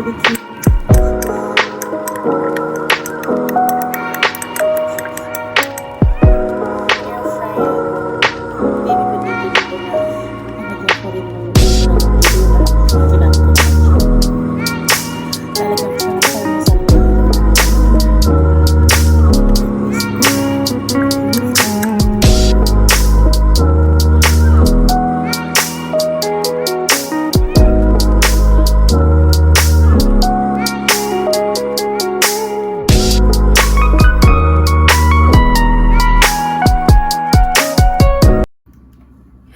barbecue.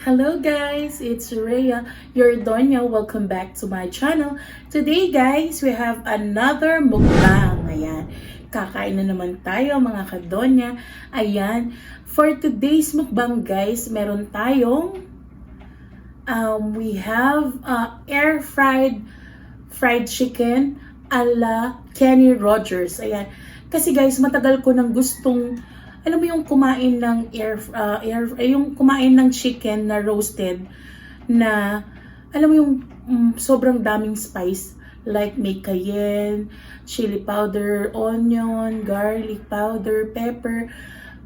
Hello guys, it's Rhea, your Donya. Welcome back to my channel. Today guys, we have another mukbang. Ayan, kakain na naman tayo mga kadonya. Ayan, for today's mukbang guys, meron tayong we have air fried chicken ala Kenny Rogers. Ayan, kasi guys, matagal ko nang gustong alam mo yung kumain ng yung kumain ng chicken na roasted na alam mo yung sobrang daming spice, like may cayenne, chili powder, onion, garlic powder, pepper,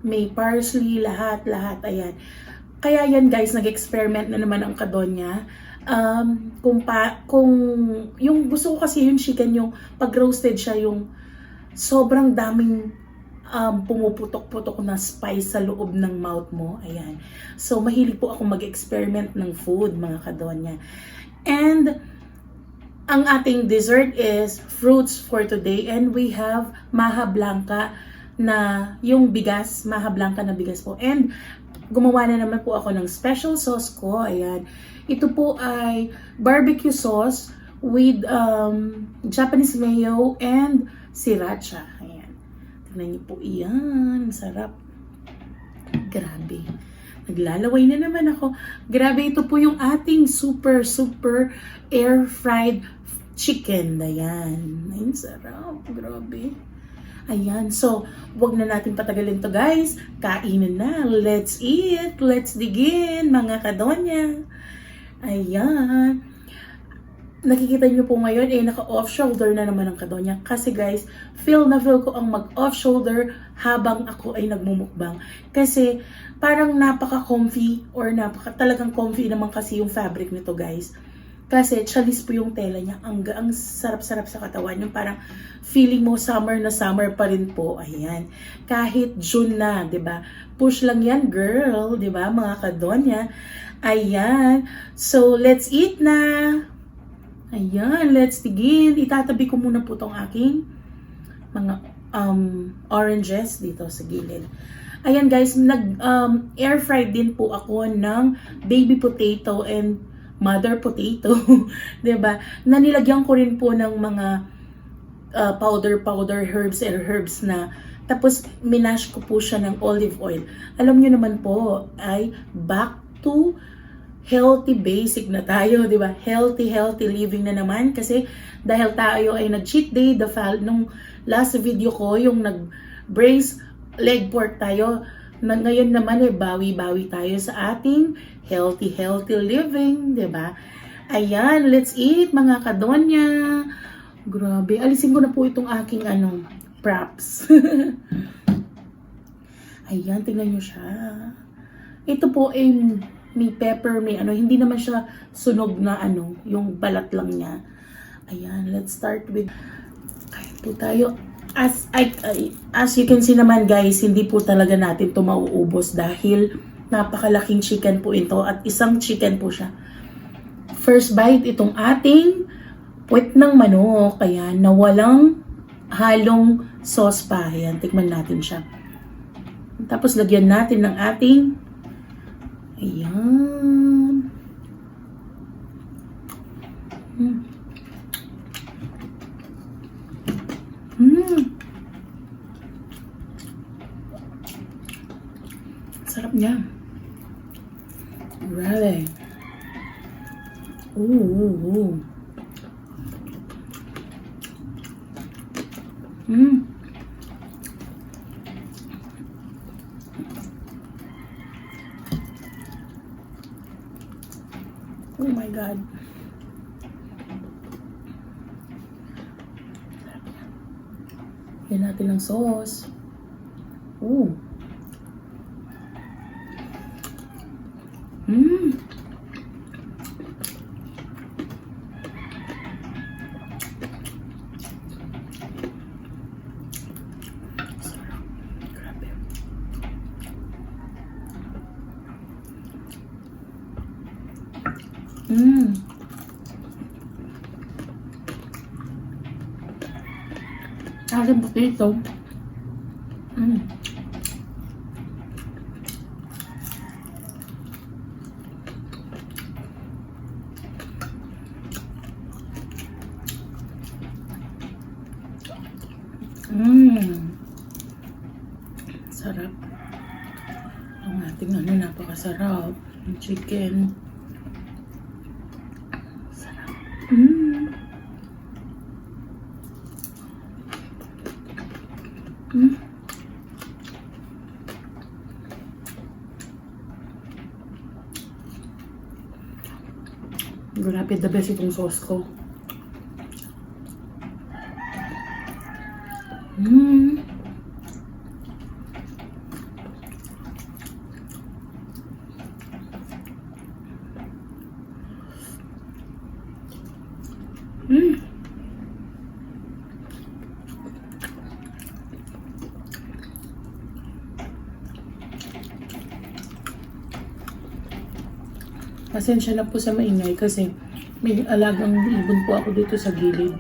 may parsley, lahat. Ayan. Kaya yan guys, nag-experiment na naman ang kadonya. Kung yung gusto ko kasi yung chicken, yung pag roasted siya, yung sobrang daming pumuputok-putok na spice sa loob ng mouth mo. Ayan. So, mahilig po ako mag-experiment ng food, mga kadonya. And, ang ating dessert is fruits for today. And we have Maja Blanca na yung bigas, Maja Blanca na bigas po. And, gumawa na naman po ako ng special sauce ko. Ayan. Ito po ay barbecue sauce with Japanese mayo and sriracha. Ayan. Tignan niyo po iyan. Sarap. Grabe. Naglalaway na naman ako. Grabe, ito po yung ating super air fried chicken. Ayan. Ayun, sarap. Grabe. Ayan. So, wag na natin patagalin to guys. Kainin na. Let's eat. Let's dig in, mga kadonya. Ayan. Nakikita nyo po ngayon, naka-off shoulder na naman ang kadonya. Kasi guys, feel ko ang mag-off shoulder habang ako ay nagmumukbang. Kasi parang napaka-comfy or talagang comfy naman kasi yung fabric nito guys. Kasi chalis po yung tela niya. Ang sarap-sarap sa katawan. Yung parang feeling mo summer na summer pa rin po. Ayan. Kahit June na, 'di ba? Push lang yan, girl, 'di ba, mga kadonya? Ayan. So, let's eat na. Ayan, let's begin. Itatabi ko muna po tong aking mga oranges dito sa gilid. Ayan guys, air fried din po ako ng baby potato and mother potato, 'di ba? Na nilagyan ko rin po ng mga powder herbs na tapos minash ko po siya ng olive oil. Alam niyo naman po ay back to healthy basic na tayo, di ba? Healthy living na naman kasi dahil tayo ay nag-cheat day, nung last video ko, yung nag-braised leg pork tayo, ngayon naman bawi-bawi tayo sa ating healthy living, di ba? Ayan, let's eat mga kadonya. Grabe, alisin ko na po itong aking props. Ayan, tingnan nyo siya. Ito po ay may pepper, may hindi naman siya sunog na yung balat lang niya. Ayan, let's start with, kain po tayo. As you can see naman guys, hindi po talaga natin ito mauubos dahil napakalaking chicken po ito at isang chicken po siya. First bite itong ating puwet ng manok, kaya na walang halong sauce pa. Ayan, tikman natin siya. Tapos lagyan natin ng ating ayan. Sarap niya. Really. Ooh. Oh my God. Lagyan natin ng sauce. Ooh. Mmm. Grabe. Mmm. Ating potato. Mmm. Sarap. Ang ating napakasarap. Yung chicken. Sarap. Grabe, the best itong sauce ko. Pasensya na po sa maingay kasi may alagang ibon po ako dito sa gilid.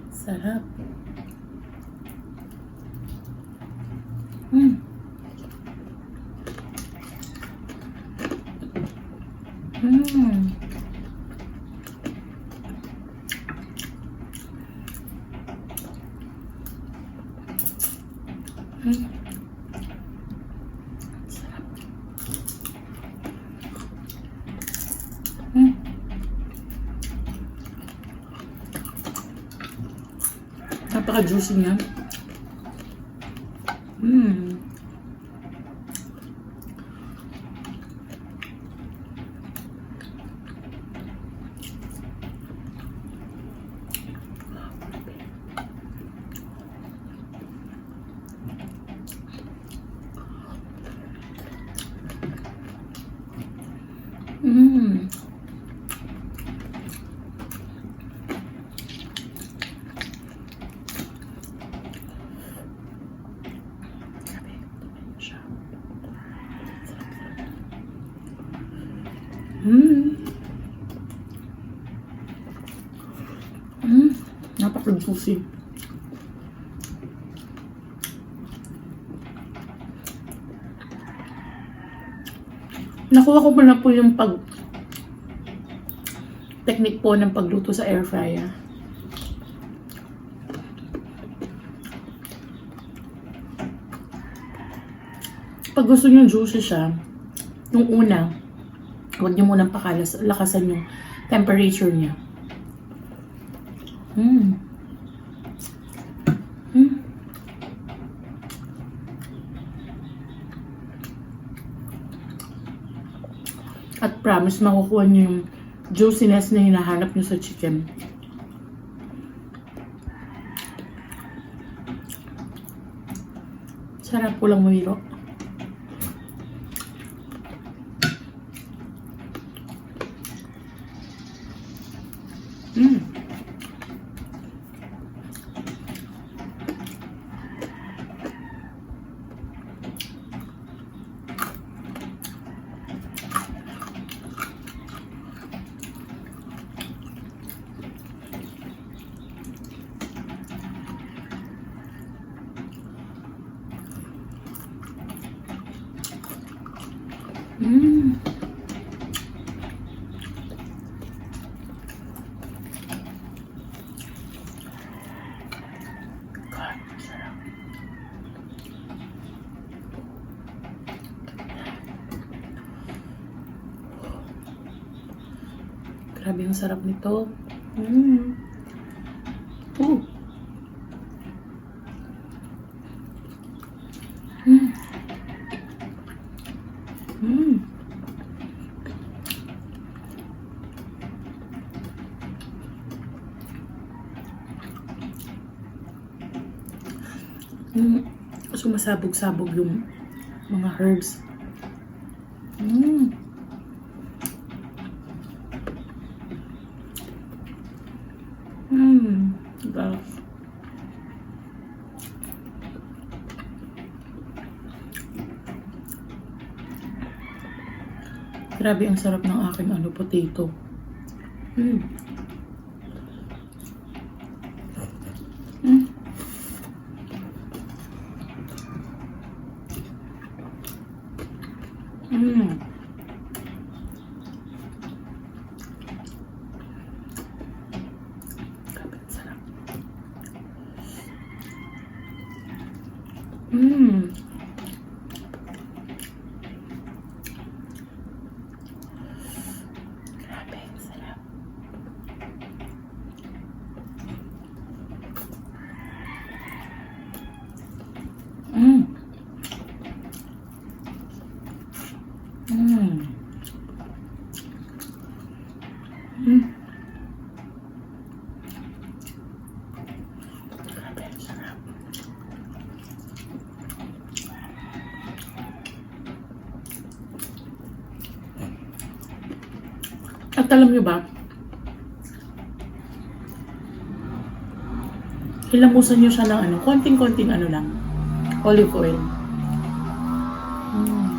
Sarap. Napaka-juicy niya. Napaka-juicy. Nakuha ko pa na po yung technique po ng pagluto sa air fryer. Pag gusto nyo juicy siya, yung una, huwag nyo munang lakasan yung temperature niya. At promise, makukuha nyo yung juiciness na hinahanap nyo sa chicken. Sarap po lang mawiro. Grabe ang sarap nito. Sumasabog-sabog yung mga herbs. Mm. Diba? Grabe, ang sarap ng aking potato. Mm. Mm. Mm. Grabe, ang sarap. Mm. Mm. Mm. Mm. Grabe, sarap. At alam nyo ba, hilamusan nyo siya ng konting-konting lang, olive oil. Mm.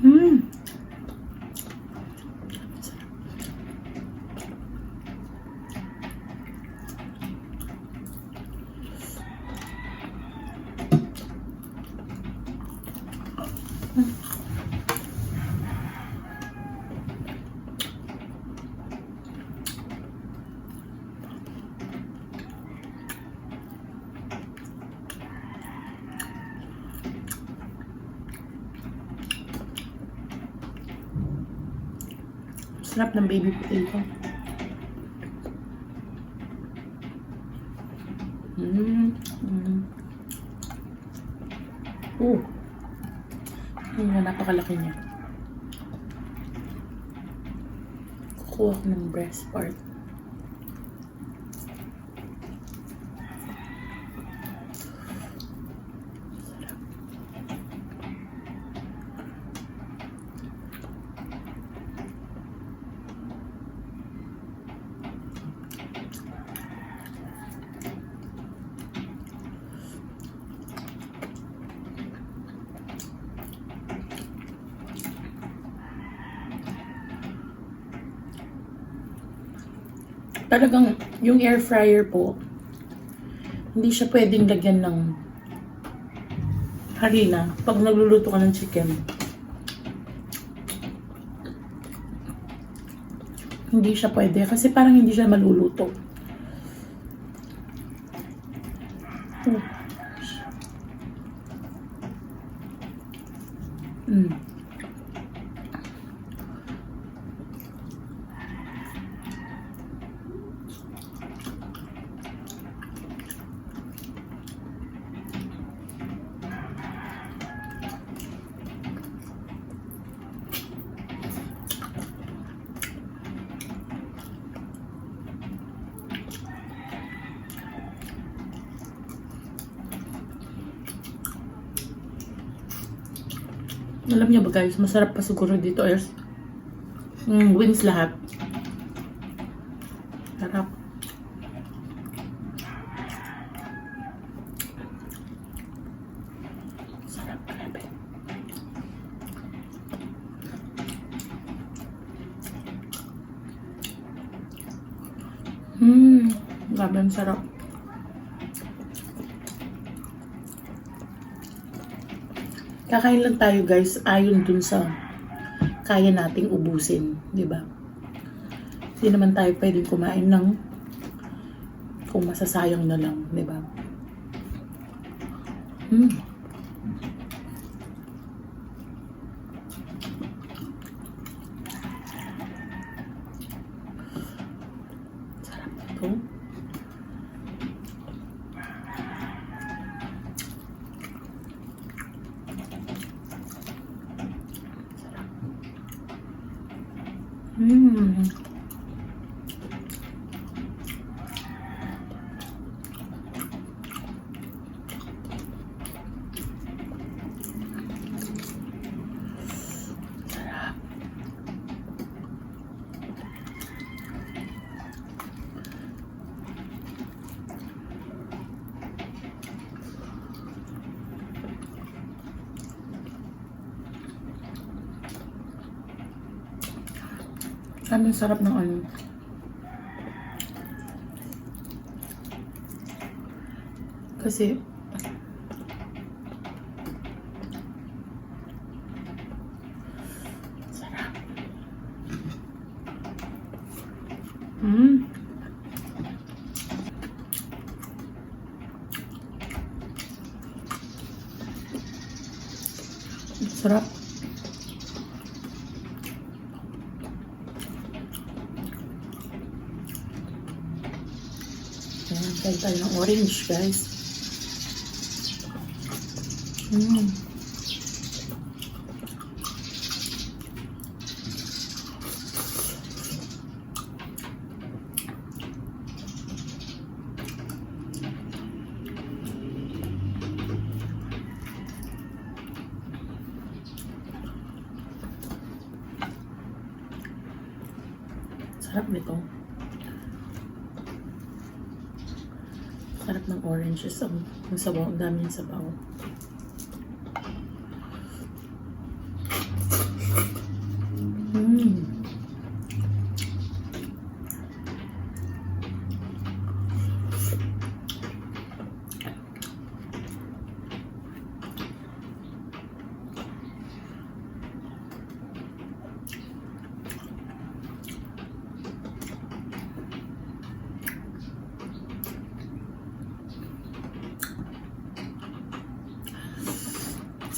Mm. Sarap ng baby potato. Napakalaki niya. Kukuha ko ng breast part. Talagang yung air fryer po, hindi siya pwedeng lagyan ng harina pag nagluluto ka ng chicken. Hindi siya pwede kasi parang hindi siya maluluto. Alam niyo ba guys, masarap pa siguro dito is wings lahat. Sarap. Sarap, grabe. Grabe, ang sarap. Kakain lang tayo guys, ayon dun sa kaya nating ubusin, di ba? Hindi naman tayo pwedeng kumain ng kung masasayang na lang, di ba? Sarap ito. Mm. Ang sarap ng ano. Kasi sarap. Sarap. Ayan, tayo tayo ng orange, guys. Sarap nito. Sarap ng oranges. Ang sabaw. Ang dami ng sabaw.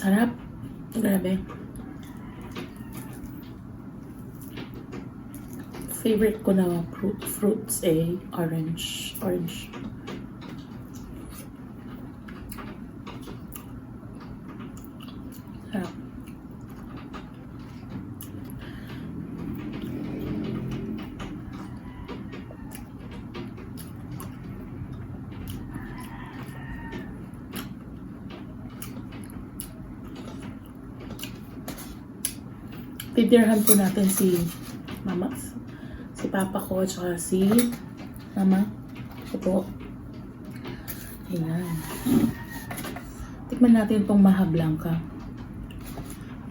Sarap. Grabe. Favorite ko na fruits orange. Orange. Sarap. Titirhan po natin si mama, si papa ko, at saka si mama ko po. Ayan. Tikman natin itong Maja Blanca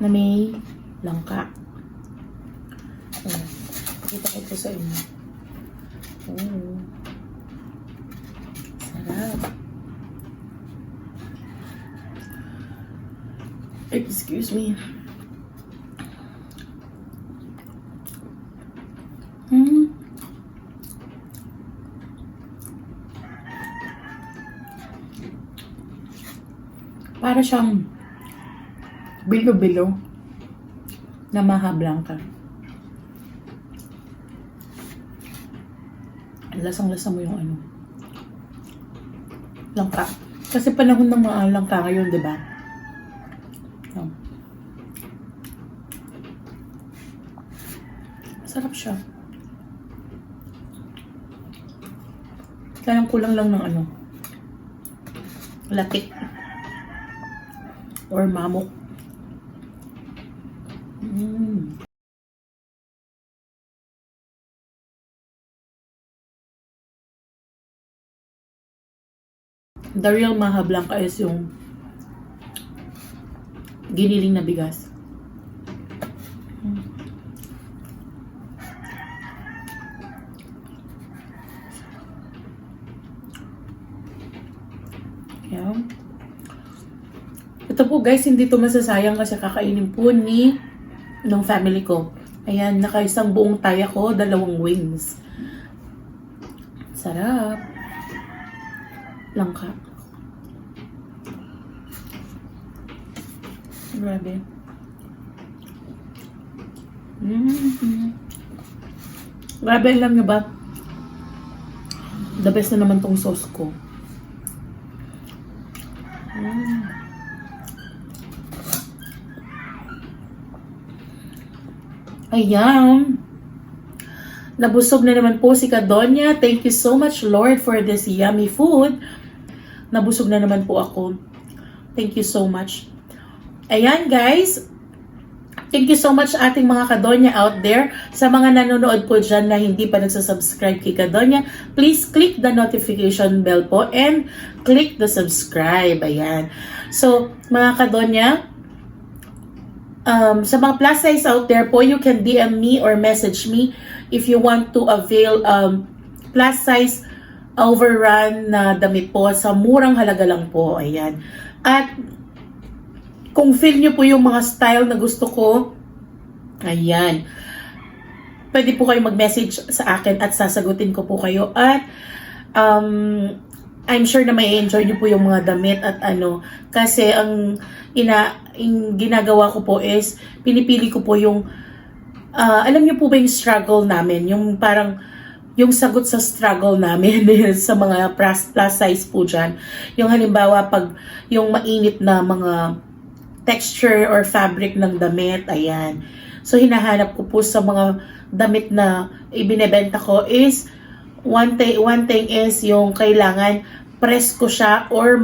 na may langka. Ayan. Pakita ko po sa inyo. Oh. Sarap. Excuse me. Para siyang bilo-bilo na Maja Blanca. Lasang-lasa mo yung ano, langka. Kasi panahon ng mga langka ngayon, di ba? Sarap siya. Kaya kulang lang ng ano, latik or mamok. The real Maja Blanca is yung giniling na bigas. Yan. Ito po guys, hindi to masasayang kasi kakainin po ng family ko. Ayan, nakaisang buong taya ko, 2 wings. Sarap. Langka. Grabe. Grabe, alam nyo ba? The best na naman tong sauce ko. Ayan. Nabusog na naman po si Donya. Thank you so much, Lord, for this yummy food. Nabusog na naman po ako. Thank you so much. Ayan, guys. Thank you so much ating mga Kadonya out there. Sa mga nanonood po dyan na hindi pa nagsasubscribe kay Kadonya, please click the notification bell po and click the subscribe. Ayan. So, mga Kadonya, sa mga plus size out there po, you can DM me or message me if you want to avail plus size overrun na damit po sa murang halaga lang po. Ayan. At kung feel nyo po yung mga style na gusto ko, ayan, pwede po kayo mag-message sa akin at sasagutin ko po kayo. At I'm sure na may enjoy nyo po yung mga damit at kasi ang ginagawa ko po is, pinipili ko po yung, alam nyo po ba yung struggle namin, yung parang, yung sagot sa struggle namin sa mga plus size po dyan. Yung halimbawa, pag yung mainit na mga texture or fabric ng damit, ayan. So, hinahanap ko po sa mga damit na ibinebenta ko is, one thing is yung kailangan presko siya or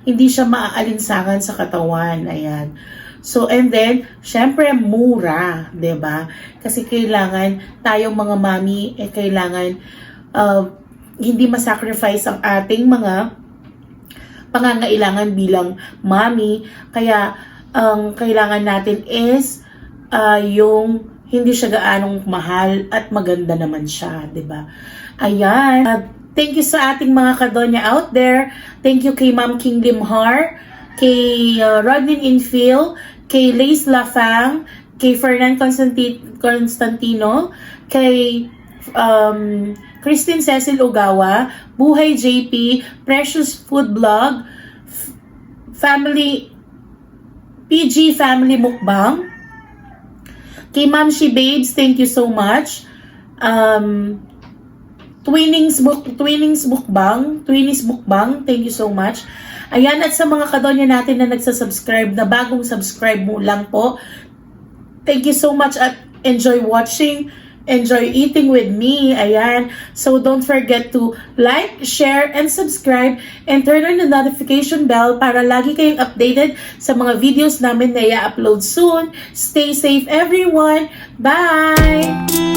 hindi siya maaalinsangan sa katawan, ayan. So, and then, syempre, mura, 'di ba? Kasi kailangan, tayong mga mami, kailangan hindi masacrifice ang ating mga pangangailangan bilang mami. Kaya, ang kailangan natin is yung hindi siya gaanong mahal at maganda naman siya, 'di ba? Ayan. Thank you sa ating mga Kadonya out there. Thank you kay Ma'am King Limhar, kay Rodnin Infil, kay Lace Lafang, kay Fernan Constantino, kay Christine Cecil Ugawa, Buhay JP, Precious Food Blog, PG Family Mukbang, kay Ma'am She Babes, thank you so much. Twinings Mukbang, thank you so much. Ayan, at sa mga Kadonya natin na nagsasubscribe, na bagong subscribe mo lang po, thank you so much at enjoy watching. Enjoy eating with me. Ayan. So, don't forget to like, share, and subscribe. And turn on the notification bell para lagi kayong updated sa mga videos namin na i-upload soon. Stay safe, everyone. Bye!